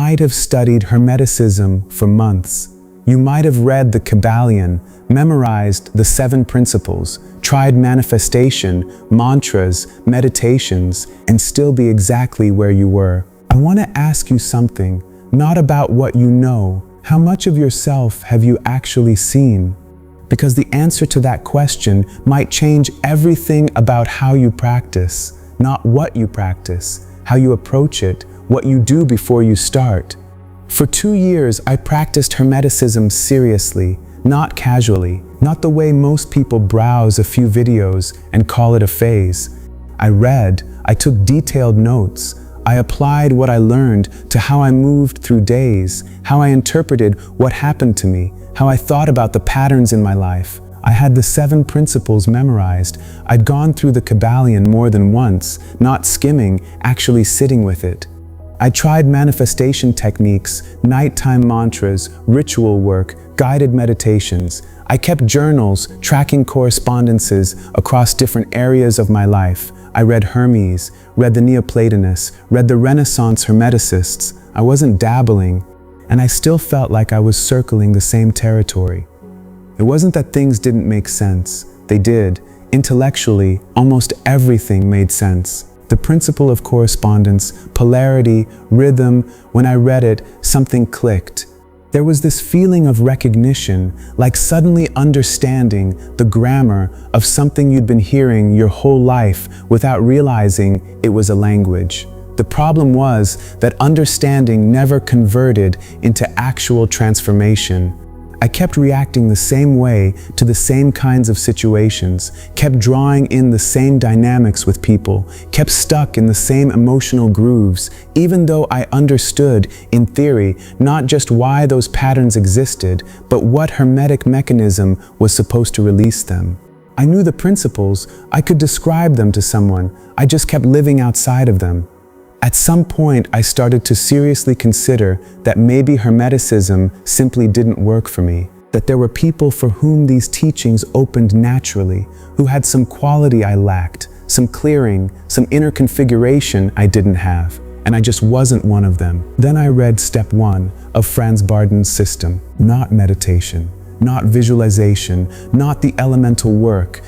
might have studied Hermeticism for months. You might have read the Kabbalion, memorized the 7 principles, tried manifestation, mantras, meditations, and still be exactly where you were. I want to ask you something, not about what you know. How much of yourself have you actually seen? Because the answer to that question might change everything about how you practice, not what you practice, how you approach it, what you do before you start. For 2 years, I practiced Hermeticism seriously, not casually, not the way most people browse a few videos and call it a phase. I read, I took detailed notes, I applied what I learned to how I moved through days, how I interpreted what happened to me, how I thought about the patterns in my life. I had the 7 principles memorized. I'd gone through the Kabbalion more than once, not skimming, actually sitting with it. I tried manifestation techniques, nighttime mantras, ritual work, guided meditations. I kept journals, tracking correspondences across different areas of my life. I read Hermes, read the Neoplatonists, read the Renaissance Hermeticists. I wasn't dabbling, and I still felt like I was circling the same territory. It wasn't that things didn't make sense. They did. Intellectually, almost everything made sense. The principle of correspondence, polarity, rhythm, when I read it, something clicked. There was this feeling of recognition, like suddenly understanding the grammar of something you'd been hearing your whole life without realizing it was a language. The problem was that understanding never converted into actual transformation. I kept reacting the same way to the same kinds of situations, kept drawing in the same dynamics with people, kept stuck in the same emotional grooves, even though I understood, in theory, not just why those patterns existed, but what Hermetic mechanism was supposed to release them. I knew the principles, I could describe them to someone, I just kept living outside of them. At some point, I started to seriously consider that maybe Hermeticism simply didn't work for me, that there were people for whom these teachings opened naturally, who had some quality I lacked, some clearing, some inner configuration I didn't have, and I just wasn't one of them. Then I read step 1 of Franz Bardon's system, not meditation, not visualization, not the elemental work,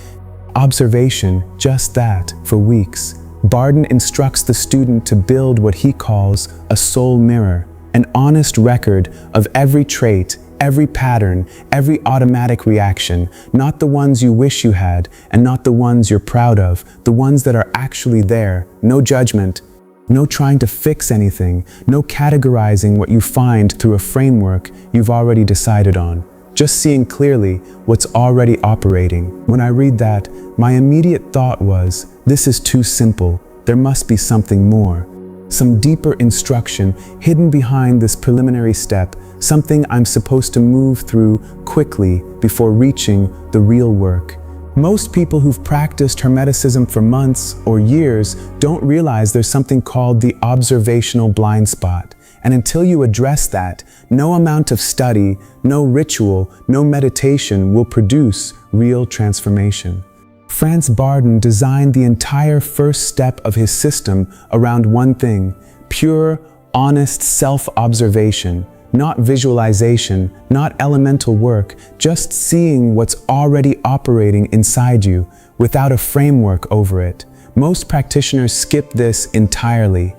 observation, just that, for weeks. Bardon instructs the student to build what he calls a soul mirror, an honest record of every trait, every pattern, every automatic reaction, not the ones you wish you had, and not the ones you're proud of, the ones that are actually there, no judgment, no trying to fix anything, no categorizing what you find through a framework you've already decided on. Just seeing clearly what's already operating. When I read that, my immediate thought was, this is too simple. There must be something more. Some deeper instruction hidden behind this preliminary step, something I'm supposed to move through quickly before reaching the real work. Most people who've practiced Hermeticism for months or years don't realize there's something called the observational blind spot. And until you address that, no amount of study, no ritual, no meditation will produce real transformation. Franz Bardon designed the entire first step of his system around one thing: pure, honest self-observation, not visualization, not elemental work, just seeing what's already operating inside you without a framework over it. Most practitioners skip this entirely.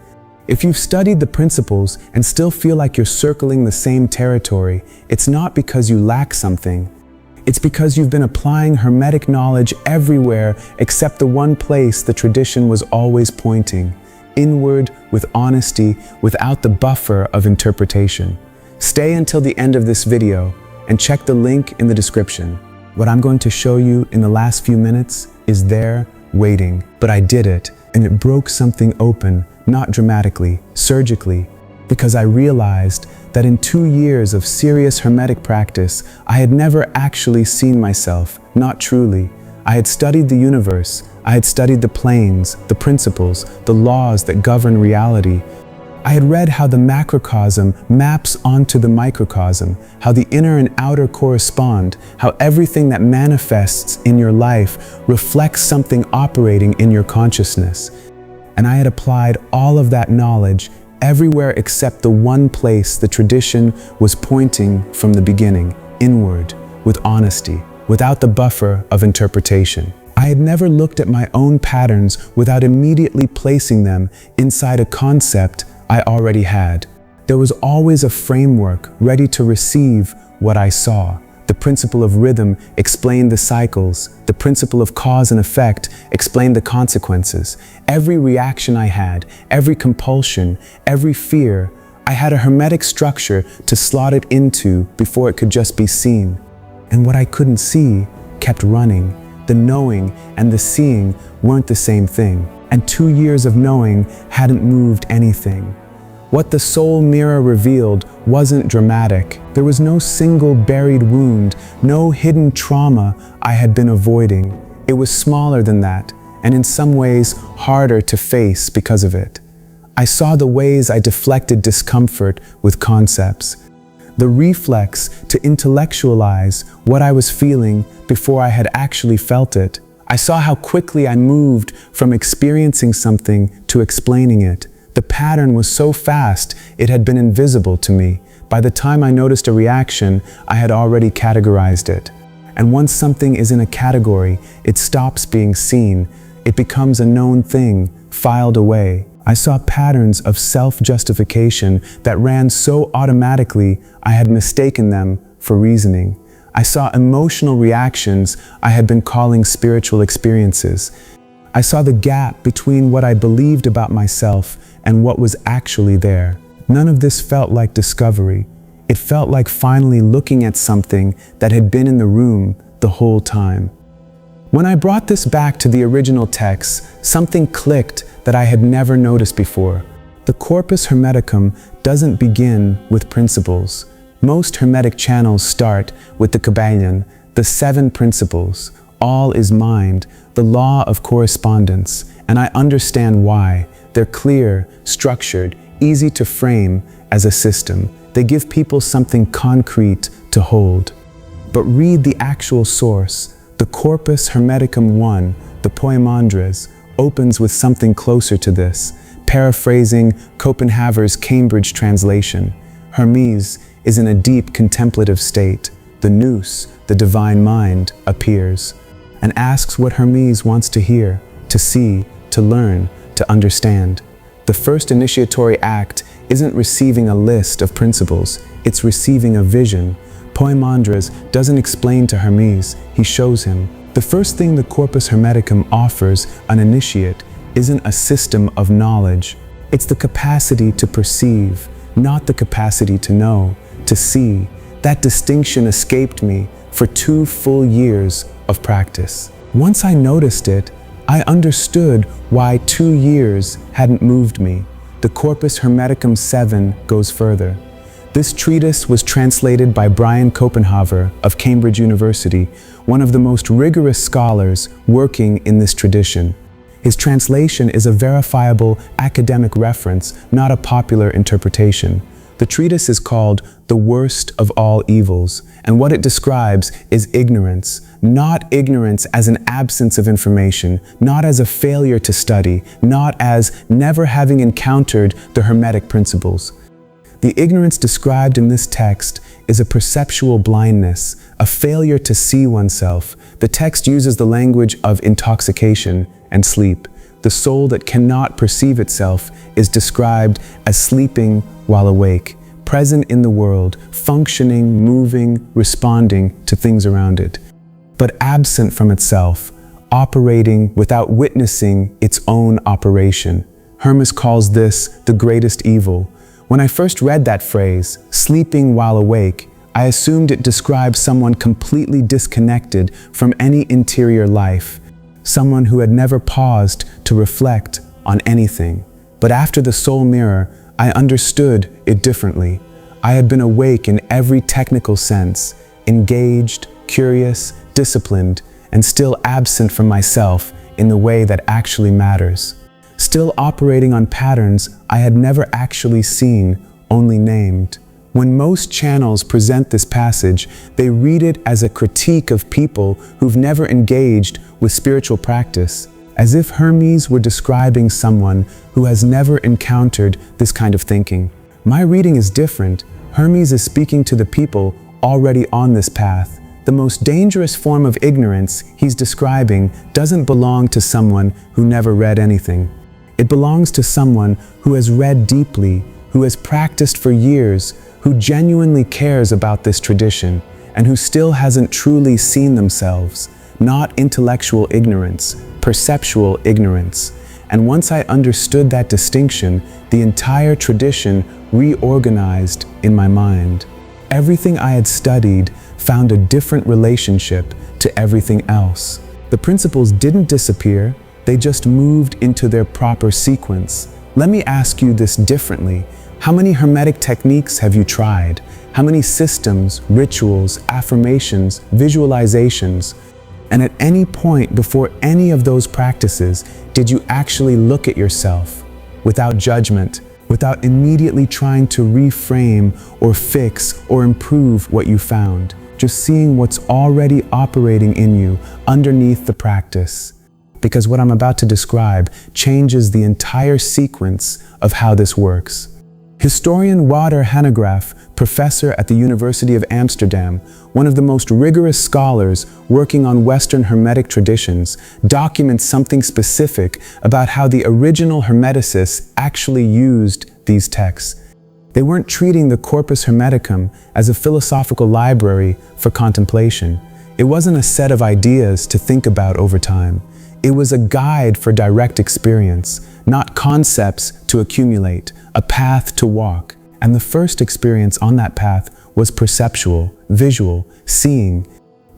If you've studied the principles and still feel like you're circling the same territory, it's not because you lack something. It's because you've been applying Hermetic knowledge everywhere except the one place the tradition was always pointing, inward with honesty, without the buffer of interpretation. Stay until the end of this video and check the link in the description. What I'm going to show you in the last few minutes is there, waiting. But I did it, and it broke something open, not dramatically, surgically, because I realized that in 2 years of serious Hermetic practice, I had never actually seen myself, not truly. I had studied the universe, I had studied the planes, the principles, the laws that govern reality. I had read how the macrocosm maps onto the microcosm, how the inner and outer correspond, how everything that manifests in your life reflects something operating in your consciousness. And I had applied all of that knowledge everywhere except the one place the tradition was pointing from the beginning, inward, with honesty, without the buffer of interpretation. I had never looked at my own patterns without immediately placing them inside a concept I already had. There was always a framework ready to receive what I saw. The principle of rhythm explained the cycles. The principle of cause and effect explained the consequences. Every reaction I had, every compulsion, every fear, I had a hermetic structure to slot it into before it could just be seen. And what I couldn't see kept running. The knowing and the seeing weren't the same thing. And 2 years of knowing hadn't moved anything. What the soul mirror revealed wasn't dramatic. There was no single buried wound, no hidden trauma I had been avoiding. It was smaller than that, and in some ways harder to face because of it. I saw the ways I deflected discomfort with concepts. The reflex to intellectualize what I was feeling before I had actually felt it. I saw how quickly I moved from experiencing something to explaining it. The pattern was so fast, it had been invisible to me. By the time I noticed a reaction, I had already categorized it. And once something is in a category, it stops being seen. It becomes a known thing, filed away. I saw patterns of self-justification that ran so automatically, I had mistaken them for reasoning. I saw emotional reactions I had been calling spiritual experiences. I saw the gap between what I believed about myself and what was actually there. None of this felt like discovery. It felt like finally looking at something that had been in the room the whole time. When I brought this back to the original text, something clicked that I had never noticed before. The Corpus Hermeticum doesn't begin with principles. Most Hermetic channels start with the Kybalion, the 7 principles. All is mind, the law of correspondence, and I understand why. They're clear, structured, easy to frame as a system. They give people something concrete to hold. But read the actual source. The Corpus Hermeticum 1, the Poimandres, opens with something closer to this, paraphrasing Copenhaver's Cambridge translation. Hermes is in a deep contemplative state. The nous, the divine mind, appears and asks what Hermes wants to hear, to see, to learn, to understand. The first initiatory act isn't receiving a list of principles, it's receiving a vision. Poimandres doesn't explain to Hermes, he shows him. The first thing the Corpus Hermeticum offers an initiate isn't a system of knowledge. It's the capacity to perceive, not the capacity to know, to see. That distinction escaped me for 2 full years of practice. Once I noticed it, I understood why 2 years hadn't moved me. The Corpus Hermeticum 7 goes further. This treatise was translated by Brian Copenhaver of Cambridge University, one of the most rigorous scholars working in this tradition. His translation is a verifiable academic reference, not a popular interpretation. The treatise is called The Worst of All Evils, and what it describes is ignorance. Not ignorance as an absence of information, not as a failure to study, not as never having encountered the Hermetic principles. The ignorance described in this text is a perceptual blindness, a failure to see oneself. The text uses the language of intoxication and sleep. The soul that cannot perceive itself is described as sleeping while awake, present in the world, functioning, moving, responding to things around it, but absent from itself, operating without witnessing its own operation. Hermes calls this the greatest evil. When I first read that phrase, sleeping while awake, I assumed it described someone completely disconnected from any interior life, someone who had never paused to reflect on anything. But after the soul mirror, I understood it differently. I had been awake in every technical sense, engaged, curious, disciplined, and still absent from myself in the way that actually matters. Still operating on patterns I had never actually seen, only named. When most channels present this passage, they read it as a critique of people who've never engaged with spiritual practice, as if Hermes were describing someone who has never encountered this kind of thinking. My reading is different. Hermes is speaking to the people already on this path. The most dangerous form of ignorance he's describing doesn't belong to someone who never read anything. It belongs to someone who has read deeply, who has practiced for years, who genuinely cares about this tradition, and who still hasn't truly seen themselves. Not intellectual ignorance, perceptual ignorance. And once I understood that distinction, the entire tradition reorganized in my mind. Everything I had studied found a different relationship to everything else. The principles didn't disappear, they just moved into their proper sequence. Let me ask you this differently. How many Hermetic techniques have you tried? How many systems, rituals, affirmations, visualizations? And at any point before any of those practices, did you actually look at yourself without judgment, without immediately trying to reframe or fix or improve what you found, just seeing what's already operating in you underneath the practice? Because what I'm about to describe changes the entire sequence of how this works. Historian Wouter Hanegraaff, professor at the University of Amsterdam, one of the most rigorous scholars working on Western Hermetic traditions, documents something specific about how the original Hermeticists actually used these texts. They weren't treating the Corpus Hermeticum as a philosophical library for contemplation. It wasn't a set of ideas to think about over time. It was a guide for direct experience, not concepts to accumulate, a path to walk. And the first experience on that path was perceptual, visual, seeing.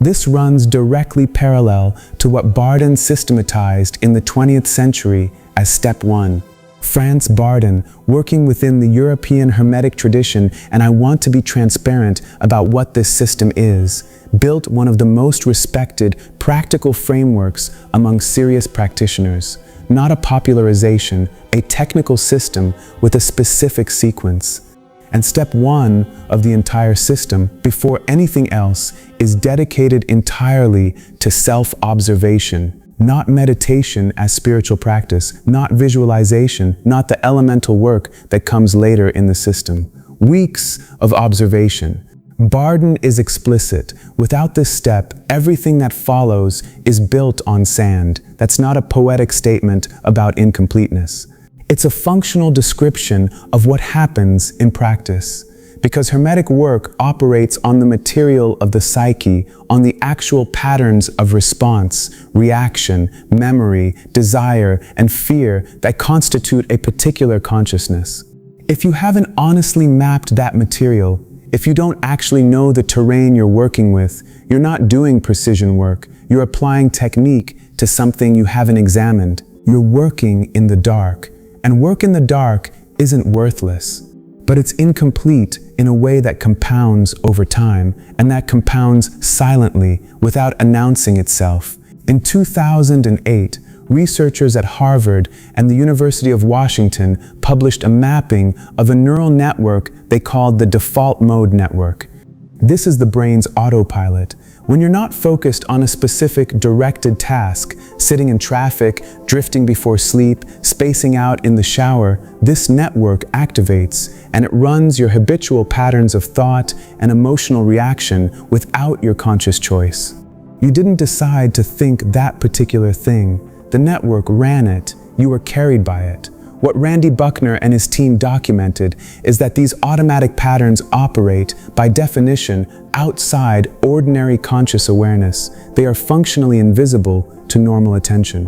This runs directly parallel to what Bardon systematized in the 20th century as step 1. Franz Bardon, working within the European Hermetic tradition, and I want to be transparent about what this system is, built one of the most respected practical frameworks among serious practitioners. Not a popularization, a technical system with a specific sequence. And step 1 of the entire system, before anything else, is dedicated entirely to self-observation. Not meditation as spiritual practice, not visualization, not the elemental work that comes later in the system. Weeks of observation. Bardon is explicit. Without this step, everything that follows is built on sand. That's not a poetic statement about incompleteness. It's a functional description of what happens in practice. Because Hermetic work operates on the material of the psyche, on the actual patterns of response, reaction, memory, desire, and fear that constitute a particular consciousness. If you haven't honestly mapped that material, if you don't actually know the terrain you're working with, you're not doing precision work, you're applying technique to something you haven't examined. You're working in the dark. And work in the dark isn't worthless, but it's incomplete in a way that compounds over time, and that compounds silently without announcing itself. In 2008, researchers at Harvard and the University of Washington published a mapping of a neural network they called the default mode network. This is the brain's autopilot. When you're not focused on a specific directed task, sitting in traffic, drifting before sleep, spacing out in the shower, this network activates and it runs your habitual patterns of thought and emotional reaction without your conscious choice. You didn't decide to think that particular thing. The network ran it. You were carried by it. What Randy Buckner and his team documented is that these automatic patterns operate, by definition, outside ordinary conscious awareness. They are functionally invisible to normal attention.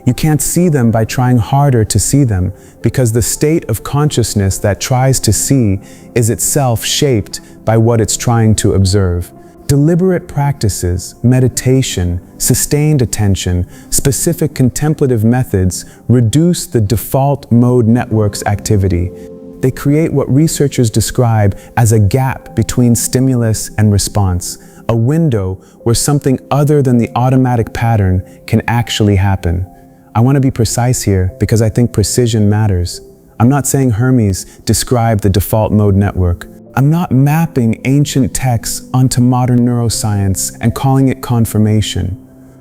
You can't see them by trying harder to see them, because the state of consciousness that tries to see is itself shaped by what it's trying to observe. Deliberate practices, meditation, sustained attention, specific contemplative methods reduce the default mode network's activity. They create what researchers describe as a gap between stimulus and response, a window where something other than the automatic pattern can actually happen. I want to be precise here because I think precision matters. I'm not saying Hermes described the default mode network. I'm not mapping ancient texts onto modern neuroscience and calling it confirmation.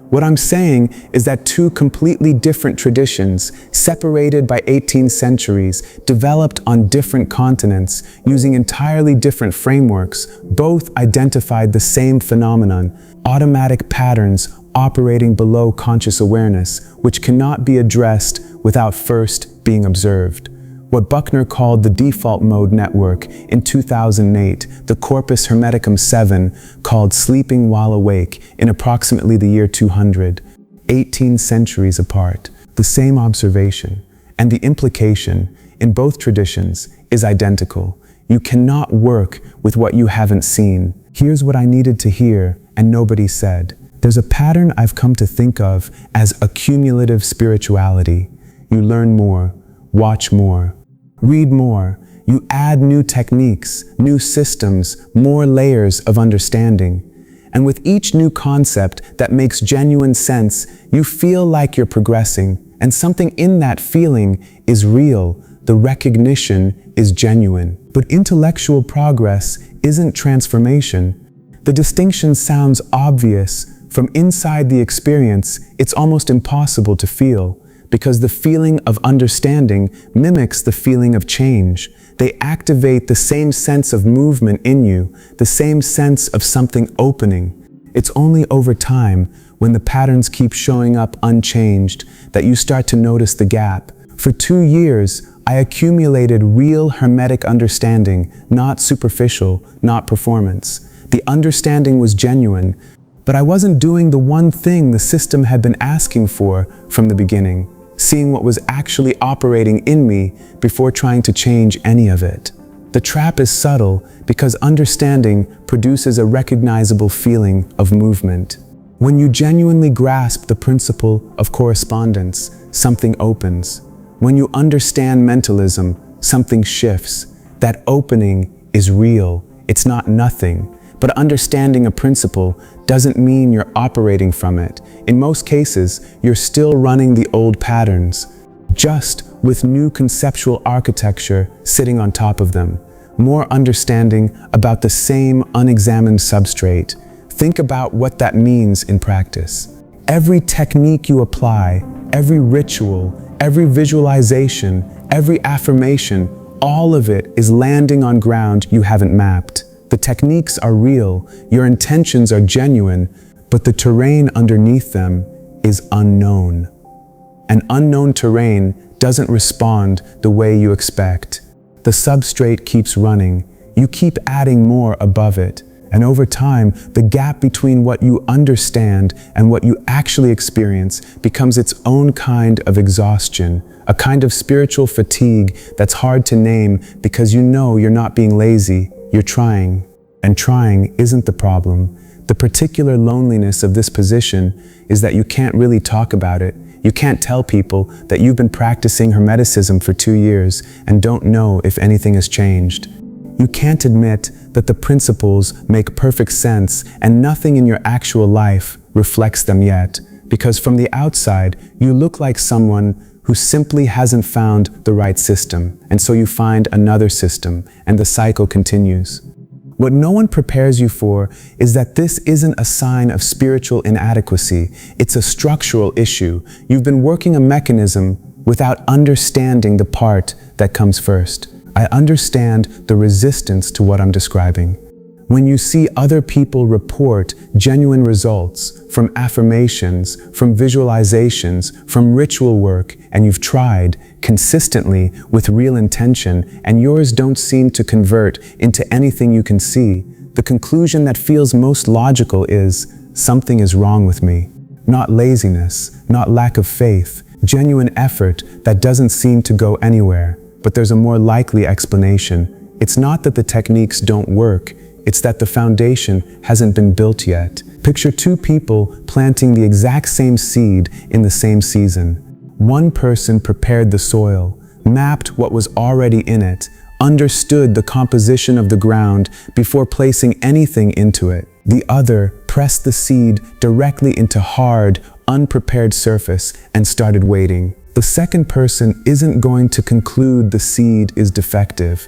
What I'm saying is that two completely different traditions, separated by 18 centuries, developed on different continents, using entirely different frameworks, both identified the same phenomenon: automatic patterns operating below conscious awareness, which cannot be addressed without first being observed. What Buckner called the default mode network in 2008, the Corpus Hermeticum 7 called sleeping while awake in approximately the year 200, 18 centuries apart. The same observation and the implication in both traditions is identical. You cannot work with what you haven't seen. Here's what I needed to hear and nobody said. There's a pattern I've come to think of as accumulative spirituality. You learn more, watch more, read more. You add new techniques, new systems, more layers of understanding. And with each new concept that makes genuine sense, you feel like you're progressing, and something in that feeling is real. The recognition is genuine. But intellectual progress isn't transformation. The distinction sounds obvious. From inside the experience, it's almost impossible to feel, because the feeling of understanding mimics the feeling of change. They activate the same sense of movement in you, the same sense of something opening. It's only over time, when the patterns keep showing up unchanged, that you start to notice the gap. For 2 years, I accumulated real Hermetic understanding, not superficial, not performance. The understanding was genuine, but I wasn't doing the one thing the system had been asking for from the beginning: seeing what was actually operating in me before trying to change any of it. The trap is subtle because understanding produces a recognizable feeling of movement. When you genuinely grasp the principle of correspondence, something opens. When you understand mentalism, something shifts. That opening is real. It's not nothing. But understanding a principle doesn't mean you're operating from it. In most cases, you're still running the old patterns, just with new conceptual architecture sitting on top of them. More understanding about the same unexamined substrate. Think about what that means in practice. Every technique you apply, every ritual, every visualization, every affirmation, all of it is landing on ground you haven't mapped. The techniques are real, your intentions are genuine, but the terrain underneath them is unknown. An unknown terrain doesn't respond the way you expect. The substrate keeps running. You keep adding more above it. And over time, the gap between what you understand and what you actually experience becomes its own kind of exhaustion, a kind of spiritual fatigue that's hard to name because you know you're not being lazy. You're trying, and trying isn't the problem. The particular loneliness of this position is that you can't really talk about it. You can't tell people that you've been practicing Hermeticism for 2 years and don't know if anything has changed. You can't admit that the principles make perfect sense and nothing in your actual life reflects them yet, because from the outside, you look like someone who simply hasn't found the right system, and so you find another system, and the cycle continues. What no one prepares you for is that this isn't a sign of spiritual inadequacy, it's a structural issue. You've been working a mechanism without understanding the part that comes first. I understand the resistance to what I'm describing. When you see other people report genuine results from affirmations, from visualizations, from ritual work, and you've tried consistently with real intention, and yours don't seem to convert into anything you can see, the conclusion that feels most logical is, something is wrong with me. Not laziness, not lack of faith, genuine effort that doesn't seem to go anywhere. But there's a more likely explanation. It's not that the techniques don't work, it's that the foundation hasn't been built yet. Picture two people planting the exact same seed in the same season. One person prepared the soil, mapped what was already in it, understood the composition of the ground before placing anything into it. The other pressed the seed directly into hard, unprepared surface and started waiting. The second person isn't going to conclude the seed is defective.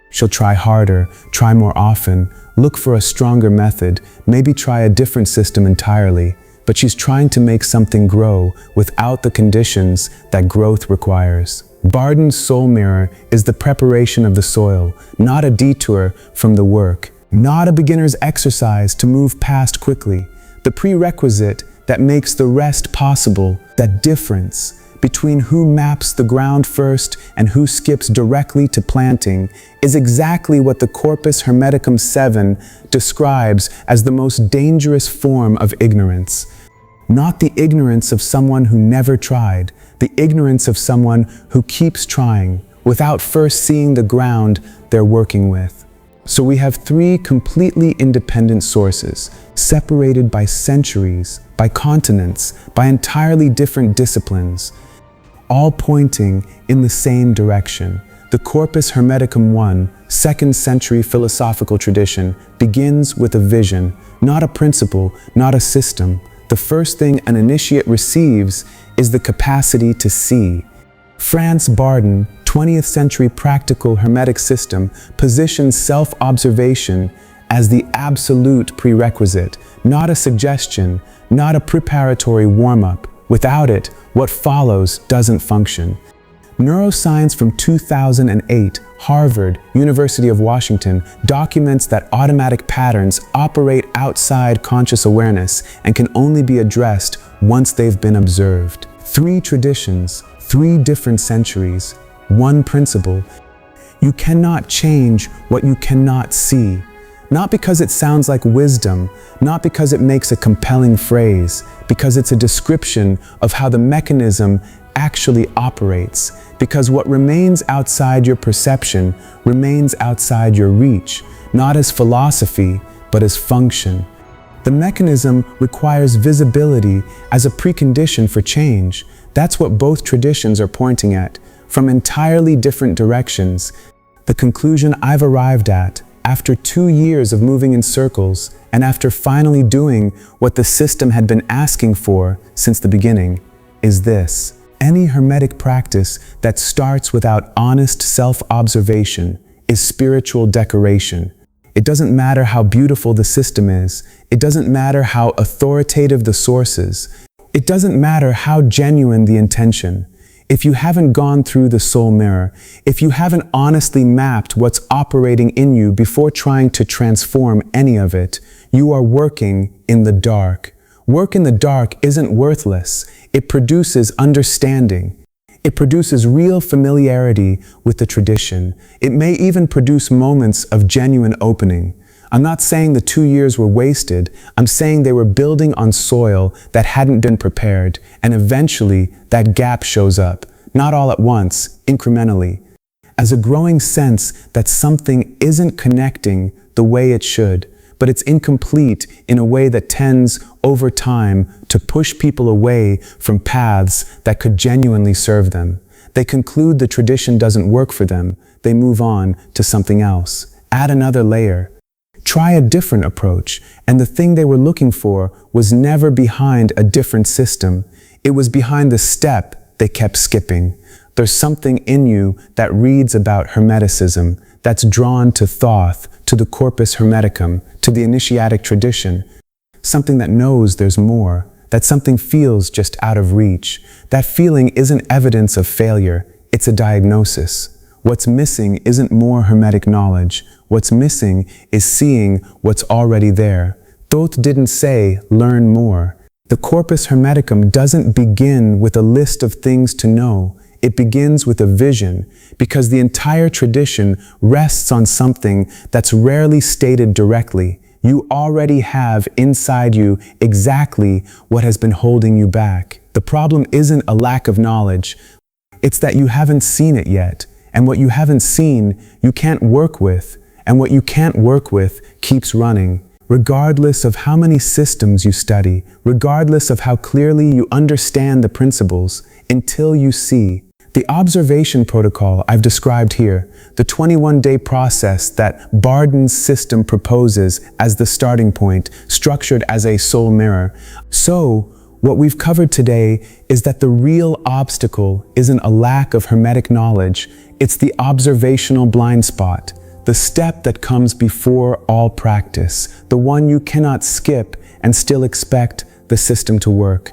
She'll try harder, try more often, look for a stronger method, maybe try a different system entirely. but she's trying to make something grow without the conditions that growth requires. Bardon's soul mirror is the preparation of the soil, not a detour from the work, not a beginner's exercise to move past quickly. The prerequisite that makes the rest possible, that difference between who maps the ground first and who skips directly to planting, is exactly what the Corpus Hermeticum 7 describes as the most dangerous form of ignorance. Not the ignorance of someone who never tried, the ignorance of someone who keeps trying without first seeing the ground they're working with. So we have three completely independent sources, separated by centuries, by continents, by entirely different disciplines, all pointing in the same direction. The Corpus Hermeticum 1, 2nd century philosophical tradition, begins with a vision, not a principle, not a system. The first thing an initiate receives is the capacity to see. Franz Bardon, 20th century practical Hermetic system, positions self-observation as the absolute prerequisite, not a suggestion, not a preparatory warm-up. Without it, what follows doesn't function. Neuroscience from 2008, Harvard, University of Washington, documents that automatic patterns operate outside conscious awareness and can only be addressed once they've been observed. Three traditions, three different centuries, one principle. You cannot change what you cannot see. Not because it sounds like wisdom, not because it makes a compelling phrase, because it's a description of how the mechanism actually operates, because what remains outside your perception remains outside your reach, not as philosophy, but as function. The mechanism requires visibility as a precondition for change. That's what both traditions are pointing at, from entirely different directions. The conclusion I've arrived at, after 2 years of moving in circles, and after finally doing what the system had been asking for since the beginning, is this. Any Hermetic practice that starts without honest self-observation is spiritual decoration. It doesn't matter how beautiful the system is. It doesn't matter how authoritative the sources. It doesn't matter how genuine the intention. If you haven't gone through the soul mirror, if you haven't honestly mapped what's operating in you before trying to transform any of it, you are working in the dark. Work in the dark isn't worthless. It produces understanding. It produces real familiarity with the tradition. It may even produce moments of genuine opening. I'm not saying the 2 years were wasted. I'm saying they were building on soil that hadn't been prepared, and eventually that gap shows up, not all at once, incrementally, as a growing sense that something isn't connecting the way it should, but it's incomplete in a way that tends, over time, to push people away from paths that could genuinely serve them. They conclude the tradition doesn't work for them. They move on to something else. Add another layer. Try a different approach, and the thing they were looking for was never behind a different system. It was behind the step they kept skipping. There's something in you that reads about Hermeticism, that's drawn to Thoth, to the Corpus Hermeticum, to the initiatic tradition. Something that knows there's more, that something feels just out of reach. That feeling isn't evidence of failure, it's a diagnosis. What's missing isn't more Hermetic knowledge. What's missing is seeing what's already there. Thoth didn't say, learn more. The Corpus Hermeticum doesn't begin with a list of things to know. It begins with a vision, because the entire tradition rests on something that's rarely stated directly. You already have inside you exactly what has been holding you back. The problem isn't a lack of knowledge. It's that you haven't seen it yet. And what you haven't seen, you can't work with. And what you can't work with keeps running. Regardless of how many systems you study, regardless of how clearly you understand the principles, until you see. The observation protocol I've described here, the 21-day process that Bardon's system proposes as the starting point, structured as a soul mirror. So, what we've covered today is that the real obstacle isn't a lack of Hermetic knowledge, it's the observational blind spot, the step that comes before all practice, the one you cannot skip and still expect the system to work.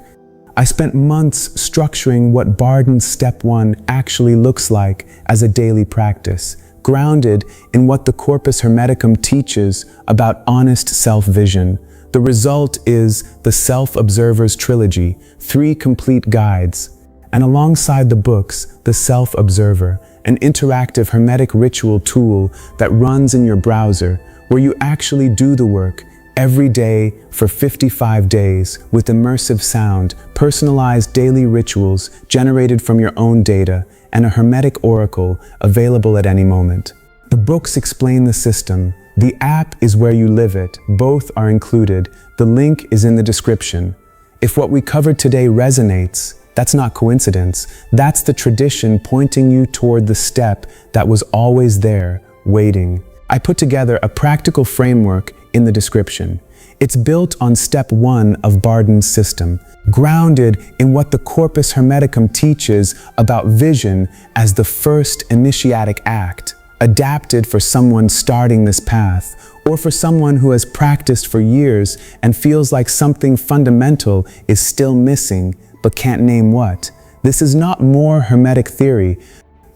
I spent months structuring what Bardon's Step 1 actually looks like as a daily practice, grounded in what the Corpus Hermeticum teaches about honest self-vision. The result is the Self-Observer's Trilogy, 3 complete guides. And alongside the books, the Self-Observer, an interactive Hermetic ritual tool that runs in your browser, where you actually do the work every day for 55 days with immersive sound, personalized daily rituals generated from your own data, and a Hermetic oracle available at any moment. The books explain the system. The app is where you live it. Both are included. The link is in the description. If what we covered today resonates, that's not coincidence. That's the tradition pointing you toward the step that was always there, waiting. I put together a practical framework in the description. It's built on Step 1 of Bardon's system, grounded in what the Corpus Hermeticum teaches about vision as the first initiatic act, adapted for someone starting this path, or for someone who has practiced for years and feels like something fundamental is still missing but can't name what. This is not more Hermetic theory.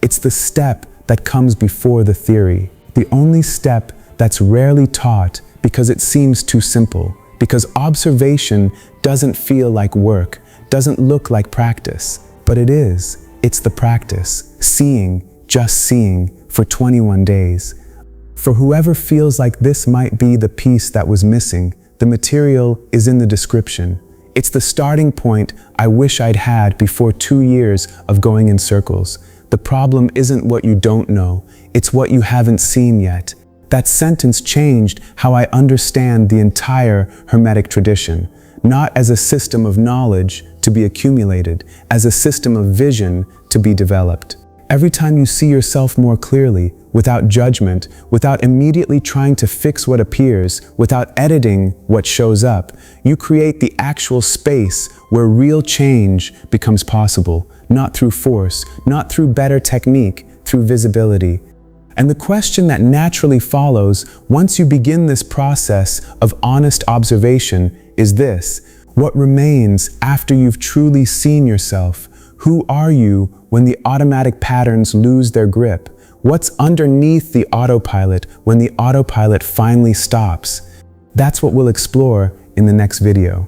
It's the step that comes before the theory. The only step that's rarely taught because it seems too simple, because observation doesn't feel like work, doesn't look like practice, but it is. It's the practice, seeing, just seeing, for 21 days. For whoever feels like this might be the piece that was missing, the material is in the description. It's the starting point I wish I'd had before 2 years of going in circles. The problem isn't what you don't know, it's what you haven't seen yet. That sentence changed how I understand the entire Hermetic tradition, not as a system of knowledge to be accumulated, as a system of vision to be developed. Every time you see yourself more clearly, without judgment, without immediately trying to fix what appears, without editing what shows up, you create the actual space where real change becomes possible, not through force, not through better technique, through visibility. And the question that naturally follows once you begin this process of honest observation is this: what remains after you've truly seen yourself? Who are you when the automatic patterns lose their grip? What's underneath the autopilot when the autopilot finally stops? That's what we'll explore in the next video.